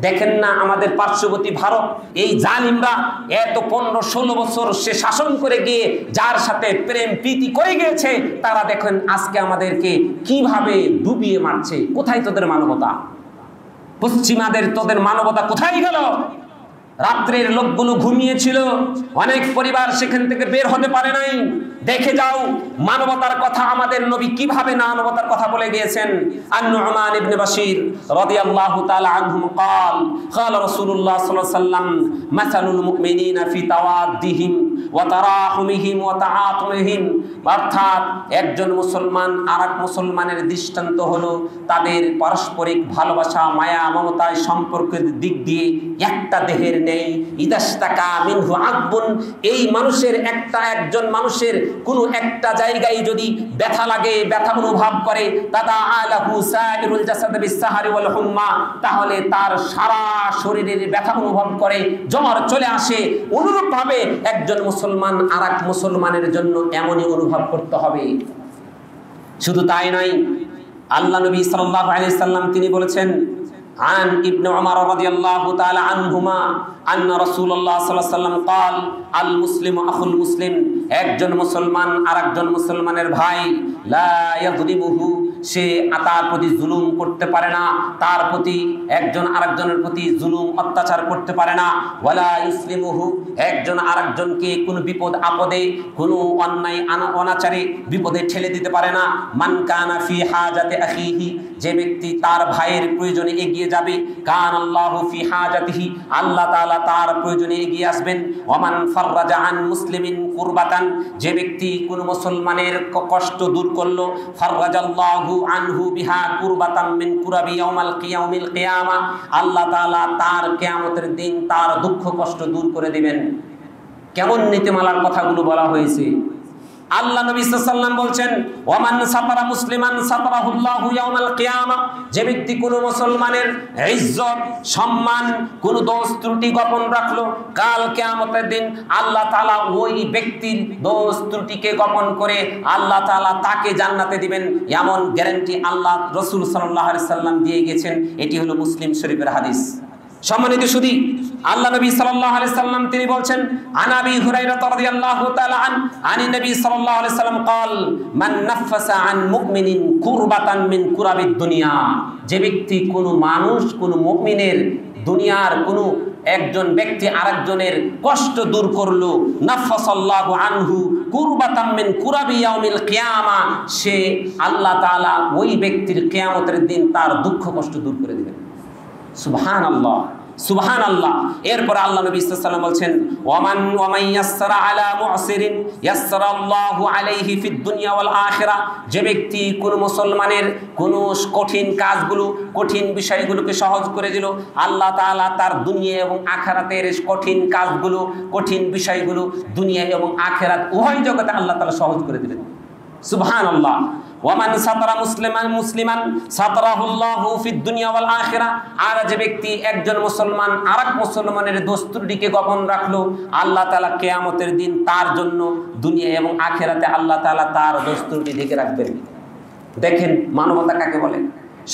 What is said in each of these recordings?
দেখেন না আমাদের পার্শ্ববর্তী ভারত, এই জালিমরা এত 15-16 বছর সে শাসন করে গিয়ে যার সাথে প্রেম প্রীতি করে গিয়েছে, তারা দেখেন আজকে আমাদেরকে কিভাবে ডুবিয়ে মারছে। কোথায় তোদের মানবতা? পশ্চিমাদের তোদের মানবতা কোথায় গেল? রাত্রের লোকগুলো ঘুমিয়েছিল, অনেক পরিবার সেখান থেকে বের হতে পারে নাই। দেখে যাও মানবতার কথা আমাদের নবী কিভাবে মানবতার কথা বলে গিয়েছেন। আন-নু'মান ইবনে বাশির রাদিয়াল্লাহু তাআলা আনহু قال قال رسول الله صلى الله عليه وسلم مثل المؤمنين في توادهم وتراحمهم وتعاطفهم। অর্থাৎ একজন মুসলমান আরেক মুসলমানের দৃষ্টান্ত হলো তাদের পারস্পরিক ভালোবাসা, মায়া, মমতায় সম্পর্কের দিক দিয়ে একটা দেহের নেই। ইদাস্তাকা মিনহু আযবুন, এই মানুষের একজন মানুষের কোনো একটা জায়গায় যদি ব্যথা লাগে, ব্যথা অনুভব করে, তাদা আলাহু সাইরুল জাসাদ বিসসাহারি ওয়াল হুম্মা, তাহলে তার সারা শরীরের ব্যথা অনুভব করে, জ্বর চলে আসে। অনুরূপভাবে একজন মুসলমান আরেক মুসলমানের জন্য এমনই অনুভব করতে হবে। শুধু তাই নয়, আল্লাহ নবী সাল্লাল্লাহু আলাইহি সাল্লাম তিনি বলেছেন, عن ابن عمر رضي الله تعالى عنهما أن رسول الله صلى الله عليه وسلم قال المسلم أخو المسلم, একজন মুসলমান আরেকজন মুসলমানের ভাই, লা ইয়াযলিমুহু, সে তার প্রতি জুলুম করতে পারে না, তার প্রতি একজন আরেকজনের প্রতি জুলুম অত্যাচার করতে পারে না। ওয়ালা ইসলিমুহু, একজন আরেকজনকে কোনো বিপদ আপদে, কোনো অন্যায় অনাচারে বিপদে ঠেলে দিতে পারে না। মান কানা ফি হাজাতি আখিহি, যে ব্যক্তি তার ভাইয়ের প্রয়োজনে এগিয়ে যাবে, কান আল্লাহু ফি হাজাতিহি, আল্লাহ তাআলা তার প্রয়োজনে এগিয়ে আসবেন। ওয়ামান ফাররাজা আন মুসলিমিন কুরবাতান, যে ব্যক্তি কোন মুসলমানের কষ্ট দূর করলো, ফাররাজাল্লাহু আনহু বিহা কুরবাতাম মিন কুরাবি ইয়াউমাল কিয়ামা, আল্লাহ তাআলা তার কিয়ামতের দিন তার দুঃখ কষ্ট দূর করে দিবেন। কেমন নীতিমালার কথাগুলো বলা হয়েছে। আল্লাহ নবী সাল্লাল্লাহু আলাইহি ওয়াসাল্লাম বলছেন, ওয়ামান সাতারা মুসলিমান সাতারাহুল্লাহু ইয়াউমাল কিয়ামা, যে ব্যক্তি কোন মুসলমানের ইজ্জত, সম্মান, কোন দোষ ত্রুটি গোপন রাখলো, কাল কিয়ামতের দিন আল্লাহ তাআলা ওই ব্যক্তির দোষ ত্রুটিকে গোপন করে আল্লাহ তাআলা তাকে জান্নাতে দিবেন। এমন গ্যারান্টি আল্লাহ রাসূল সাল্লাল্লাহু আলাইহি ওয়াসাল্লাম দিয়ে গেছেন। এটি হলো মুসলিম শরীফের হাদিস। সম্মানিত সুধী, আল্লাহ নবী সাল্লাল্লাহু আলাইহি সাল্লাম তিনি বলছেন, আন আবি হুরায়রা রাদিয়াল্লাহু তাআলা আন নবী সাল্লাল্লাহু আলাইহি সাল্লাম قال মান নাফাসা আন মুমিনিন কুরবাতান মিন কুরাবিদ দুনিয়া, যে ব্যক্তি কোন মানুষ, কোন মুমিনের দুনিয়ার কোন একজন ব্যক্তি আরেকজনের কষ্ট দূর করলো, নাফাসাল্লাহু আনহু কুরবাতাম মিন কুরাবি ইয়াউমিল কিয়ামা, সে আল্লাহ তাআলা ওই ব্যক্তির কিয়ামতের দিন তার দুঃখ কষ্ট দূর করে দিবেন। সুবহানাল্লাহ, সুবহানাল্লাহ। এরপর আল্লাহ নবী সাল্লাল্লাহু আলাইহি ওয়াসাল্লাম বলছেন, ওয়ামান ইয়াসসারা আলা মুসিরিন ইয়াসসারাল্লাহু আলাইহি ফিদ দুনিয়া ওয়াল আখিরা, যে ব্যক্তি কোন মুসলমানের কোন কঠিন কাজগুলো, কঠিন বিষয়গুলোকে সহজ করে দিল, আল্লাহ তাআলা তার দুনিয়া এবং আখিরাতের কঠিন কাজগুলো, কঠিন বিষয়গুলো দুনিয়া এবং আখিরাত উভয় জগতে আল্লাহ তাআলা সহজ করে দিলেন। সুবহানাল্লাহ। ওয়ামান সাতারা মুসলিমান সাতারাহুল্লাহু ফিদ দুনিয়া ওয়াল আখিরা, আর যে ব্যক্তি একজন মুসলমান আরেক মুসলমানের দোষ ত্রুটিকে গোপন রাখলো, আল্লাহ তাআলা কিয়ামতের দিন তার জন্য দুনিয়া এবং আখিরাতে আল্লাহ তাআলা তার দোষ ত্রুটি ঢেকে রাখবেন। দেখেন মানবতা কাকে বলে।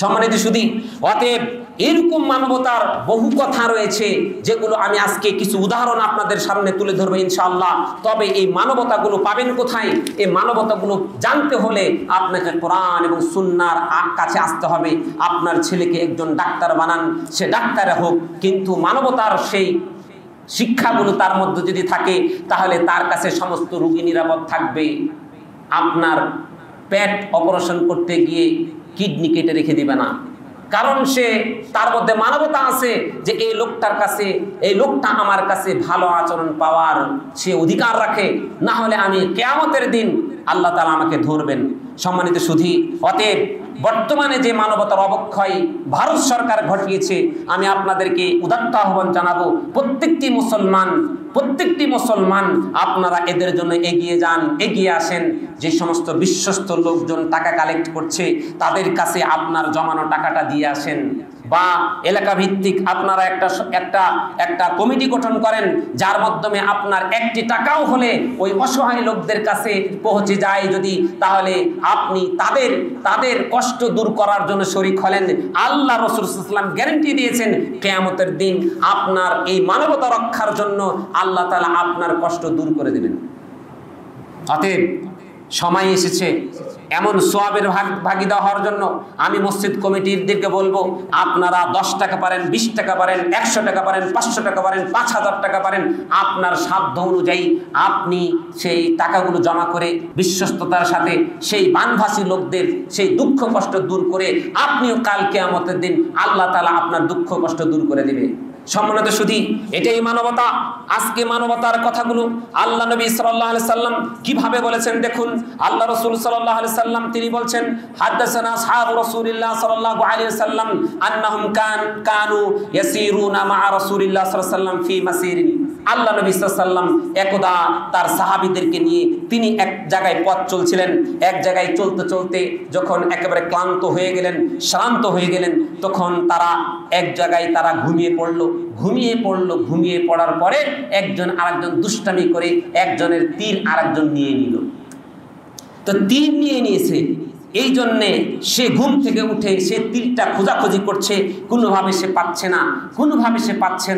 সম্মানিত সুধী, অতএব এরকম মানবতার বহু কথা রয়েছে, যেগুলো আমি আজকে কিছু উদাহরণ আপনাদের সামনে তুলে ধরবো ইনশাআল্লাহ। তবে এই মানবতাগুলো পাবেন কোথায়? এই মানবতাগুলো জানতে হলে আপনাকে কোরআন এবং সুন্নাহর কাছে আসতে হবে। আপনার ছেলেকে একজন ডাক্তার বানান, সে ডাক্তার হোক, কিন্তু মানবতার সেই শিক্ষাগুলো তার মধ্যে যদি থাকে, তাহলে তার কাছে সমস্ত রোগী নিরাপদ থাকবে। আপনার পেট অপারেশন করতে গিয়ে কিডনি কেটে রেখে দিবে না, কারণ সে তার মধ্যে মানবতা আছে যে এই লোকটার কাছে, এই লোকটা আমার কাছে ভালো আচরণ পাওয়ার সে অধিকার রাখে, না হলে আমি কিয়ামতের দিন আল্লাহ তাআলা আমাকে ধরবেন। সম্মানিত সুধী, অতএব বর্তমানে যে মানবতার অবক্ষয় ভারত সরকার ঘটিয়েছে, আমি আপনাদেরকে উদাত্ত আহ্বান জানাবো, প্রত্যেকটি মুসলমান আপনারা এদের জন্য এগিয়ে যান, এগিয়ে আসেন। যে সমস্ত বিশ্বস্ত লোকজন টাকা কালেক্ট করছে, তাদের কাছে আপনার জমানো টাকাটা দিয়ে আসেন। বা এলাকা ভিত্তিক আপনারা একটা কমিটি গঠন করেন, যার মাধ্যমে আপনার একটি টাকাও হলে ওই অসহায় লোকদের কাছে পৌঁছে যায় যদি, তাহলে আপনি তাদের কষ্ট দূর করার জন্য শরীক হলেন। আল্লাহ রাসূল সাল্লাল্লাহু আলাইহি ওয়াসাল্লাম গ্যারান্টি দিয়েছেন কিয়ামতের দিন আপনার এই মানবতা রক্ষার জন্য আল্লাহ তাআলা আপনার কষ্ট দূর করে দিবেন। অতএব সময় এসেছে এমন সওয়াবের ভাগীদার হওয়ার জন্য। আমি মসজিদ কমিটিরদেরকে বলবো, আপনারা 10 টাকা পারেন, 20 টাকা পারেন, 100 টাকা পারেন, 500 টাকা পারেন, 5000 টাকা পারেন, আপনার সাধ্য অনুযায়ী আপনি সেই টাকাগুলো জমা করে বিশ্বস্ততার সাথে সেই বানভাসী লোকদের সেই দুঃখ কষ্ট দূর করে আপনিও কাল কিয়ামতের দিন আল্লাহ তাআলা আপনার দুঃখ কষ্ট দূর করে দিবে। সম্মানিত সুধী, এটাই মানবতা। আজকে মানবতার কথাগুলো আল্লাহ নবী সাল্লাল্লাহু আলাইহি সাল্লাম কিভাবে বলেছেন দেখুন। আল্লাহ রাসূল সাল্লাল্লাহু আলাইহি সাল্লাম তিনি বলছেন, হাদাসানা আসহাবু রাসূলিল্লাহ সাল্লাল্লাহু আলাইহি সাল্লাম আন্নাহুম কানু ইয়াসিরুনা মা রাসূলিল্লাহ সাল্লাল্লাহু আলাইহি সাল্লাম ফি মাসিরিন। আল্লাহ নবী সাল্লাল্লাহু আলাইহি সাল্লাম একদা তার সাহাবীদেরকে নিয়ে তিনি এক জায়গায় পথ চলছিলেন। এক জায়গায় চলতে চলতে যখন একেবারে ক্লান্ত হয়ে গেলেন, শ্রান্ত হয়ে গেলেন, তখন তারা এক জায়গায় তারা ঘুমিয়ে পড়ার পরে একজন আরেকজন দুষ্টামি করে একজনের তীর আরেকজন নিয়ে নিল। তো তীর নিয়ে নিয়েছে, এই জন্যে সে ঘুম থেকে উঠে সে তীরটা খোঁজাখুঁজি করছে, কোনোভাবে সে পাচ্ছে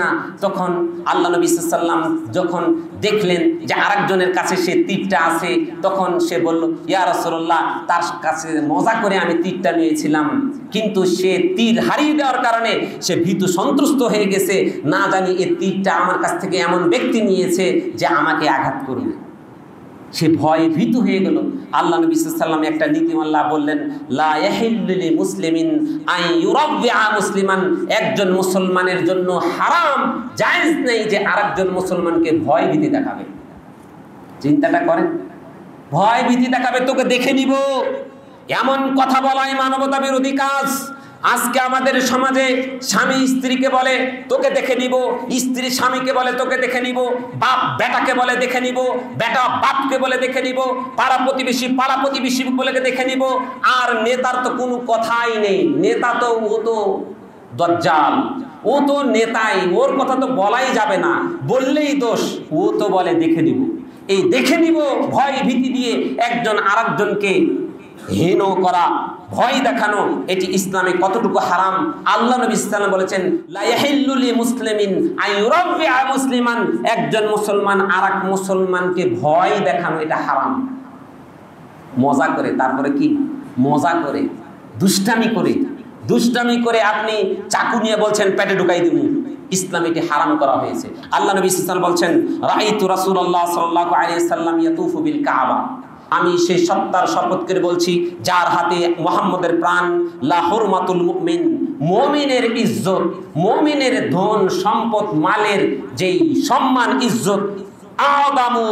না। তখন আল্লাহ নবী সাল্লাল্লাহু আলাইহি ওয়াসাল্লাম যখন দেখলেন যে আরেকজনের কাছে সে তীরটা আছে, তখন সে বলল, ইয়া রাসূলুল্লাহ, তার কাছে মজা করে আমি তীরটা নিয়েছিলাম, কিন্তু সে তীর হারিয়ে দেওয়ার কারণে সে ভীতু সন্ত্রস্ত হয়ে গেছে, না জানি এই তীরটা আমার কাছ থেকে এমন ব্যক্তি নিয়েছে যে আমাকে আঘাত করবে। সে ভয়ে ভীতু হয়ে গেল। আল্লাহ নবী সাল্লাল্লাহু আলাইহি ওয়াসাল্লাম একটা নীতিমালা বললেন, লা ইয়াহিল্লু লিমুসলিমিন আন ইউরাব্বিআ মুসলিমান। একজন মুসলমানের জন্য হারাম, জায়েজ নেই যে আরেকজন মুসলমানকে ভয় ভীতি দেখাবে। চিন্তাটা করেন, ভয় ভীতি দেখাবে, তোকে দেখে নিব, এমন কথা বলাই মানবতা বিরোধী কাজ। আজকে আমাদের সমাজে স্বামী স্ত্রীকে বলে তোকে দেখে নিব, স্ত্রী স্বামীকে বলে তোকে দেখে নিব, বাপ বেটাকে বলে দেখে নিব, বেটা বাপকে বলে দেখে নিব, পাড়া প্রতিবেশী বলে দেখে নিব। আর নেতার তো কোনো কথাই নেই, নেতা তো ও তো দজ্জাল, ও তো নেতাই, ওর কথা তো বলাই যাবে না, বললেই দোষ। ও তো বলে দেখে নিব। এই দেখে নিব ভয় ভীতি দিয়ে একজন আরেকজনকে হেন করা, ভয় দেখানো, এটি ইসলামে কতটুকু হারাম। আল্লাহ নবী সাল্লাল্লাহু আলাইহি ওয়াসাল্লাম বলেছেন, লা ইয়াহিল্লু লিমুসলিমিন আন ইউরাব্বিআ মুসলিমান। একজন মুসলমান আরেক মুসলমানকে ভয় দেখানো এটা হারাম। মজা করে, তারপরে কি মজা করে, দুষ্টামি করে আপনি চাকু নিয়ে বলছেন পেটে ঢুকাই দিব, ইসলাম এটি হারাম করা হয়েছে। আল্লাহ নবী সাল্লাল্লাহু আলাইহি ওয়াসাল্লাম বলছেন, রাআইতু রাসূলুল্লাহ সাল্লাল্লাহু আলাইহি ওয়াসাল্লাম ইয়াতুফু বিল কাবা। আমি সেই সত্তার শপথ করে বলছি যার হাতে মুহাম্মদের প্রাণ, লা হুরমাতুল মুমিন, মুমিনের ইজ্জত, মুমিনের ধন সম্পদ মালের যেই সম্মান ইজ্জত, আদামু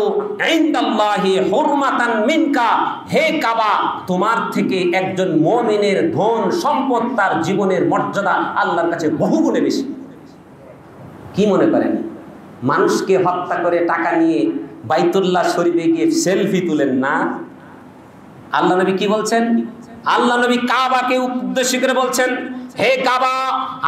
ইনদাল্লাহি হুরমাতান মিনকা। হে কাবা, তোমার থেকে একজন মুমিনের ধন সম্পদ, তার জীবনের মর্যাদা আল্লাহর কাছে বহুগুণে বেশি। কি মনে করেন মানুষকে হত্যা করে টাকা নিয়ে বাইতুল্লাহ শরীফে গিয়ে সেলফি তুলেন না? আল্লাহ নবী কি বলছেন? আল্লাহ নবী কাবাকে উদ্দেশ্য করে বলছেন, হে কাবা,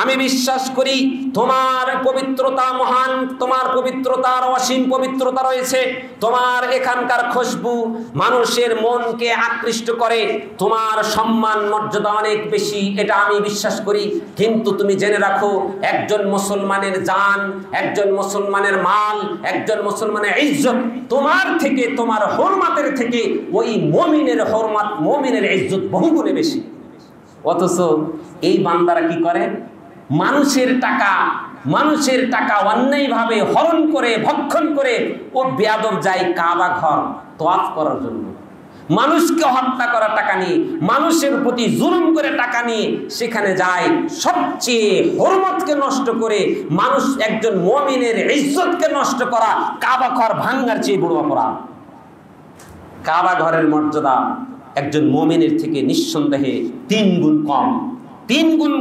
আমি বিশ্বাস করি তোমার পবিত্রতা মহান, তোমার পবিত্রতার অসীম পবিত্রতা রয়েছে, তোমার এখানকার খুশবু মানুষের মনকে আকৃষ্ট করে, তোমার সম্মান মর্যাদা অনেক বেশি, এটা আমি বিশ্বাস করি। কিন্তু তুমি জেনে রাখো, একজন মুসলমানের জান, একজন মুসলমানের মাল, একজন মুসলমানের ইজ্জত তোমার থেকে, তোমার হুরমাতের থেকে ওই মুমিনের হুরমাত, মুমিনের ইজ্জত বহুগুণে বেশি। অথচ এই বান্দারা কি করে? মানুষের টাকা অন্যায়ভাবে হরণ করে, ভক্ষণ করে ও বেয়াদব যায় কাবা ঘর তওয়াফ করার জন্য। মানুষকে হত্যা করা টাকা নিয়ে, মানুষের প্রতি জুলুম করে টাকা নিয়ে সেখানে যায়, সবচেয়ে হুরমতকে নষ্ট করে, মানুষ একজন মুমিনের ইজ্জতকে নষ্ট করা কাবা ঘর ভাঙার চেয়ে বড় অপরাধ। কাবা ঘরের মর্যাদা একজন মুমিনের থেকে নিঃসন্দেহে 3 গুণ কম, 3 গুণ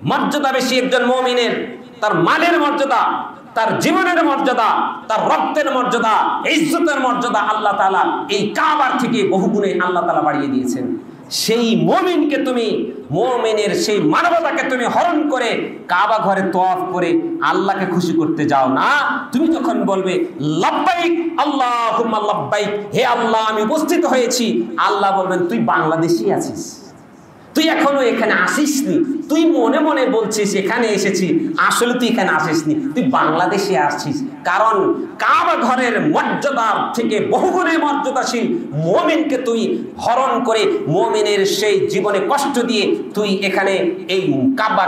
মর্যাদা বেশি একজন মুমিনের। তার মালের মর্যাদা, তার জীবনের মর্যাদা, তার রক্তের মর্যাদা, ইজ্জতের মর্যাদা আল্লাহ তাআলা এই কাবার থেকে বহুগুণে আল্লাহ তাআলা বাড়িয়ে দিয়েছেন। সেই মুমিনকে তুমি, মুমিনের সেই মানবতাকে তুমি হরণ করে কাবা ঘরে তওয়াফ করে আল্লাহকে খুশি করতে যাও না। তুমি যখন বলবে লাব্বাইক আল্লাহুম্মা লাব্বাইক, হে আল্লাহ আমি উপস্থিত হয়েছি, আল্লাহ বলবেন তুই বাংলাদেশী আছিস, তুই এখনো এখানে আসিসনি, তুই মনে মনে বলছিস এখানে এসেছি, আসলে তুই এখানে আসিসনি, তুই বাংলাদেশে আসছিস। কারণ কাবা ঘরের মর্যাদার থেকে বহুগুণে মর্যাদাশীল মুমিনকে তুই হরণ করে মুমিনের সেই জীবনে কষ্ট দিয়ে তুই এখানে এই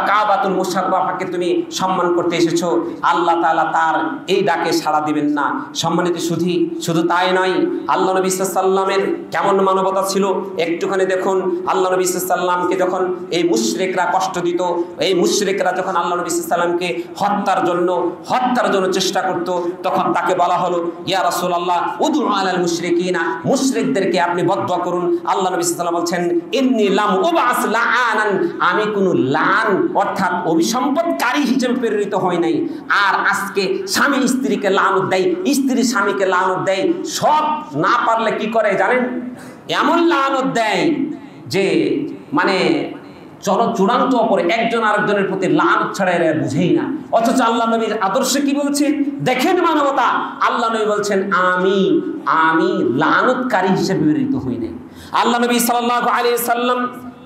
কাবাতুল মুশাররাফাকে তুমি সম্মান করতে এসেছো। আল্লাহ তাআলা তার এই ডাকে সাড়া দিবেন না। সম্মানিত শুধু তাই নয়, আল্লাহ নবী সাল্লাল্লাহু আলাইহি ওয়াসাল্লামের কেমন মানবতা ছিল একটুখানি দেখুন। আল্লাহ নবী সাল্লাল্লাহু আলাইহি ওয়াসাল্লামকে যখন এই মুশরিকরা কষ্ট দিত, এই মুশরিকরা যখন আল্লাহ নবী সাল্লাল্লাহু আলাইহি ওয়াসাল্লামকে হত্যার জন্য চেষ্টা করত, তখন তাকে বলা হলো ইয়া রাসূলুল্লাহ উদু আলাল মুশরিকিনা, মুশরিকদেরকে আপনি বদদুয়া করুন। আল্লাহ নবী সাল্লাল্লাহু আলাইহি ওয়াসাল্লাম বলছেন ইন্নী লাম উবাস লাআনান, আমি কোনো লান অর্থাৎ অভিসম্পদকারী হিসেবে প্রেরিত হই নাই। আর আজকে স্বামী স্ত্রীকে লানত দেয়, স্ত্রী স্বামীকে লানত দেয়, সব না পারলে কি করে জানেন? এমন লানত দেয় যে মানে চূড়ান্ত অপরে একজন আরেকজনের প্রতি লানত ছাড়া এরা বুঝেই না। অথচ আল্লাহ নবীর আদর্শে কি বলছে দেখেন মানবতা। আল্লাহ নবী বলছেন আমি লানতকারী হিসেবে প্রেরিত হই নাই। আল্লাহ নবী সাল্লাল্লাহু আলাইহি সাল্লাম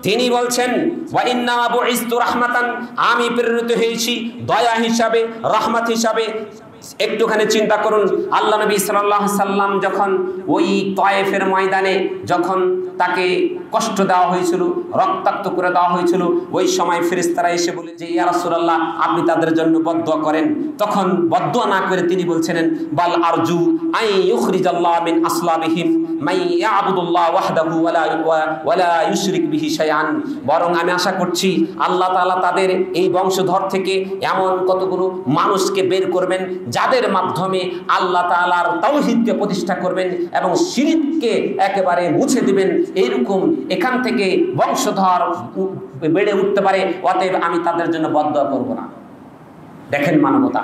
তিনি বলছেন ওয়া ইন্না বুইস্তু রাহমাতান, আমি প্রেরিত হয়েছি দয়া হিসাবে, রহমত হিসাবে। একটুখানি চিন্তা করুন, আল্লাহ নবী সাল্লাল্লাহু আলাইহি সাল্লাম যখন ওই তায়েফের ময়দানে যখন তাকে কষ্ট দেওয়া হয়েছিল, রক্তাক্ত করে দেওয়া হয়েছিল, ওই সময় ফেরেশতারা এসে বলে যে ইয়া রাসূলুল্লাহ আপনি তাদের জন্য বদদুয়া করেন। তখন বদদুয়া না করে তিনি বলছিলেন বাল আরজু আই ইউখরিজাল্লাহ মিন আসলাবিহিম মান ইয়াবুদুল্লাহ ওয়াহদাহু ওয়ালা ইউশরিক বিহি শাইআন, বরং আমি আশা করছি আল্লাহ তাআলা তাদের এই বংশধর থেকে এমন কতগুলো মানুষকে বের করবেন যাদের মাধ্যমে আল্লাহ তাআলার তাওহীদকে প্রতিষ্ঠা করবেন এবং শিরককে একেবারে মুছে দিবেন। এইরকম এখান থেকে বংশধর বেড়ে উঠতে পারে, অতএব আমি তাদের জন্য বদদুয়া করব না। দেখেন মানবতা,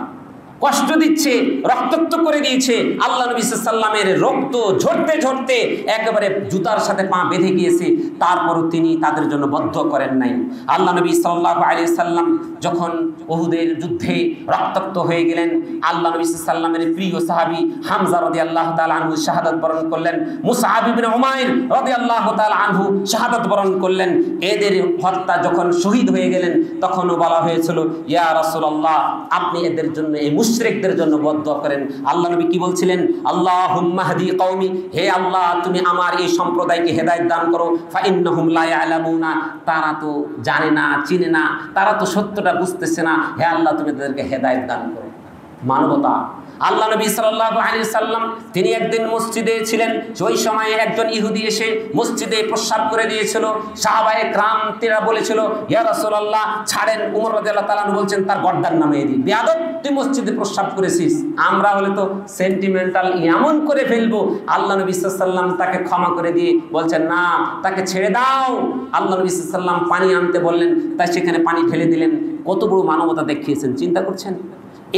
কষ্ট দিচ্ছে, রক্তাক্ত করে দিয়েছে, আল্লাহ নবী সাল্লাল্লাহু আলাইহি সাল্লামের রক্ত ঝরতে ঝরতে একেবারে জুতার সাথে পা বেঁধে গিয়েছে, তারপরও তিনি তাদের জন্য বদদুয়া করেন নাই। আল্লাহ নবী সাল্লাল্লাহু আলাইহি সাল্লাম যখন উহুদের যুদ্ধে রক্তাক্ত হয়ে গেলেন, আল্লাহ নবী সাল্লাল্লাহু আলাইহি সাল্লামের প্রিয় সাহাবী হামজা রাদিয়াল্লাহু তাআলা আনহু শাহাদাত বরণ করলেন, মুসআব ইবনে উমাইর রাদিয়াল্লাহু তাআলা আনহু শাহাদাত বরণ করলেন। এদের হত্যা যখন শহীদ হয়ে গেলেন, তখনও বলা হয়েছিল ইয়া রাসূলুল্লাহ আপনি এদের জন্য এই মুশরিকদের জন্য বদদুয়া করেন। আল্লাহ নবী কি বলছিলেন? আল্লাহুম্মা হাদি কওমি, হে আল্লাহ তুমি আমার এই সম্প্রদায়কে হেদায়েত দান করো। ফা ইন্নাহুম লা ইয়ালামুনা, তারা তো জানে না, চিনে না, তারা তো সত্যটা বুঝতেছে না, হে আল্লাহ তুমি তাদেরকে হেদায়েত দান করো। মানবতা। আল্লাহ নবী সাল্লাল্লাহু আলাইহি সাল্লাম তিনি একদিন মসজিদে ছিলেন, ওই সময়ে একজন ইহুদি এসে মসজিদে প্রস্রাব করে দিয়েছিল। সাহাবায়ে کرام তারা বলেছিল ইয়া রাসূলুল্লাহ ছাড়েন। ওমর রাদিয়াল্লাহু তাআলা বলছেন তার গর্দান নামিয়ে দিন, বেয়াদব তুই মসজিদে প্রস্রাব করেছিস। আমরা হলে তো সেন্টিমেন্টাল এমন করে ফেলবো। আল্লাহ নবী সাল্লাল্লাহু আলাইহি সাল্লাম তাকে ক্ষমা করে দিয়ে বলছেন না, তাকে ছেড়ে দাও। আল্লাহ নবী সাল্লাল্লাহু আলাইহি সাল্লাম পানি আনতে বললেন, তাই সেখানে পানি ঢেলে দিলেন। কত বড় মানবতা দেখিয়েছেন, চিন্তা করছেন?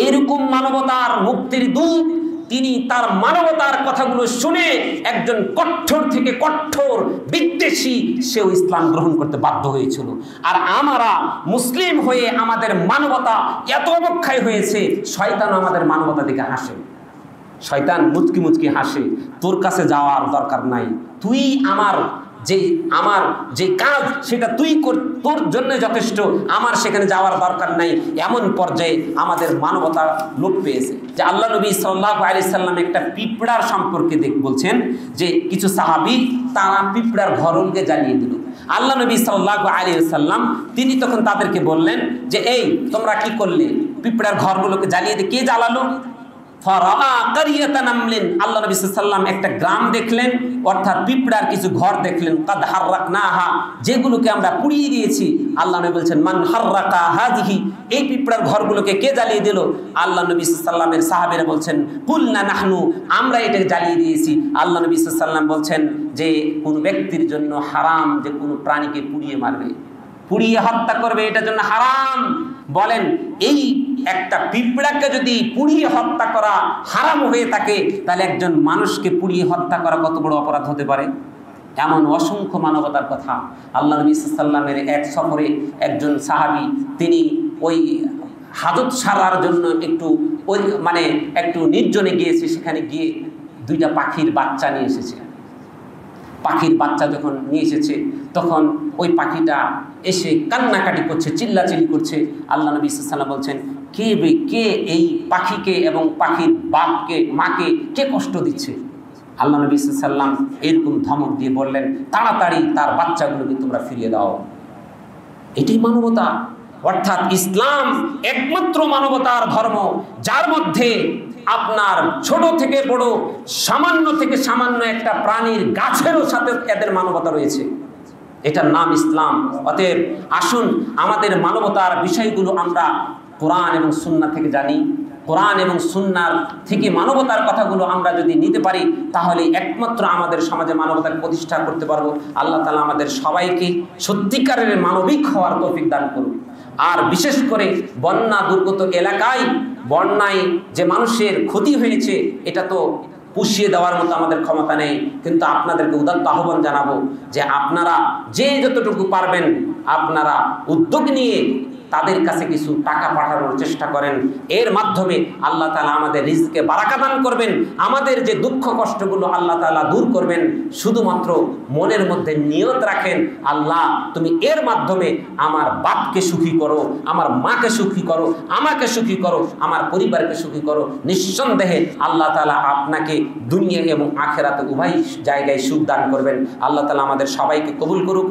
এরকম মানবতার মুক্তির দূত তিনি তার মানবতার কথাগুলো শুনে একজন কঠোর থেকে কঠোর বিদ্বেষী সেও ইসলাম গ্রহণ করতে বাধ্য হয়েছিল। আর আমরা মুসলিম হয়ে আমাদের মানবতা এত অবক্ষয় হয়েছে, শয়তান আমাদের মানবতা দিকে হাসে, শয়তান মুচকি মুচকি হাসে। তোর কাছে যাওয়ার দরকার নাই, তুই আমার যে কাজ সেটা তুই কর, তোর জন্য যথেষ্ট, আমার সেখানে যাওয়ার দরকার নাই। এমন পর্যায়ে আমাদের মানবতা লোপ পেয়েছে যে আল্লাহ নবী সাল্লাল্লাহু আলাইহি সাল্লাম একটা পিঁপড়ার সম্পর্কে বলছেন যে কিছু সাহাবী তারা পিঁপড়ার ঘরকে জ্বালিয়ে দিল। আল্লাহ নবী সাল্লাল্লাহু আলাইহি সাল্লাম তিনি তখন তাদেরকে বললেন যে এই তোমরা কি করলে? পিঁপড়ার ঘরগুলোকে জ্বালিয়ে দিয়ে কে জ্বালালো? আল্লাহ নবী সাল্লাল্লাহু আলাইহি সাল্লাম একটা গ্রাম দেখলেন, অর্থাৎ পিঁপড়ার কিছু ঘর দেখলেন, কাদ হাররাকনাহা, যেগুলোকে আমরা পুড়িয়ে দিয়েছি। আল্লাহ নবী বলছেন মান হাররাকা হাযিহি, এই পিঁপড়ার ঘরগুলোকে কে জ্বালিয়ে দিল? আল্লাহ নবী সাল্লাল্লাহু আলাইহি সাল্লামের সাহাবীরা বলছেন কুলনা নাহনু, আমরা এটাকে জ্বালিয়ে দিয়েছি। আল্লাহ নবী সাল্লাল্লাহু আলাইহি সাল্লাম বলছেন যে কোন ব্যক্তির জন্য হারাম যে কোনো প্রাণীকে পুড়িয়ে মারবে, পুড়িয়ে হত্যা করবে, এটার জন্য হারাম। বলেন এই একটা পিঁপড়াকে যদি পুড়িয়ে হত্যা করা হারাম হয়ে থাকে, তাহলে একজন মানুষকে পুড়িয়ে হত্যা করা কত বড় অপরাধ হতে পারে? এমন অসংখ্য মানবতার কথা। আল্লাহ নবী সাল্লামের এক সফরে একজন সাহাবী তিনি ওই হাজত সারার জন্য একটু নির্জনে গিয়েছে, সেখানে গিয়ে দুইটা পাখির বাচ্চা নিয়ে এসেছে। পাখির বাচ্চা যখন নিয়ে এসেছে তখন ওই পাখিটা এসে কান্নাকাটি করছে, চিল্লাচিল্লি করছে। আল্লাহ নবী সাল্লাল্লাহু বলছেন, কে এই পাখিকে এবং পাখির বাপকে মাকে কে কষ্ট দিচ্ছে? আল্লাহ নবী সাল্লাল্লাহু এরকম ধমক দিয়ে বললেন, তাড়াতাড়ি তার বাচ্চাগুলোকে তোমরা ফিরিয়ে দাও। এটি মানবতা। অর্থাৎ ইসলাম একমাত্র মানবতার ধর্ম, যার মধ্যে আপনার ছোট থেকে বড়, সামান্য থেকে সামান্য একটা প্রাণীর গাছেরও সাথে এদের মানবতা রয়েছে। এটার নাম ইসলাম। অতএব আসুন আমাদের মানবতার বিষয়গুলো আমরা কোরআন এবং সুন্নাহ থেকে জানি। কোরআন এবং সুন্নাহর থেকে মানবতার কথাগুলো আমরা যদি নিতে পারি, তাহলে একমাত্র আমাদের সমাজে মানবতাকে প্রতিষ্ঠা করতে পারবো। আল্লাহ তাআলা আমাদের সবাইকে সত্যিকারের মানবিক হওয়ার তৌফিক দান করুন। আর বিশেষ করে বন্যা দুর্গত এলাকায় বন্যায় যে মানুষের ক্ষতি হয়েছে, এটা তো পুষিয়ে দেওয়ার মতো আমাদের ক্ষমতা নেই, কিন্তু আপনাদেরকে উদাত্ত আহ্বান জানাবো যে আপনারা যে যতটুকু পারবেন আপনারা উদ্যোগ নিয়ে তাদের কাছে কিছু টাকা পাঠানোর চেষ্টা করেন। এর মাধ্যমে আল্লাহ তাআলা আমাদের রিজকে বারাকা দান করবেন, আমাদের যে দুঃখ কষ্টগুলো আল্লাহ তাআলা দূর করবেন। শুধুমাত্র মনের মধ্যে নিয়ত রাখেন, আল্লাহ তুমি এর মাধ্যমে আমার বাপকে সুখী করো, আমার মাকে সুখী করো, আমাকে সুখী করো, আমার পরিবারকে সুখী করো। নিঃসন্দেহে আল্লাহ তাআলা আপনাকে দুনিয়া এবং আখিরাতে উভয় জায়গায় সুখ দান করবেন। আল্লাহ তাআলা আমাদের সবাইকে কবুল করুক।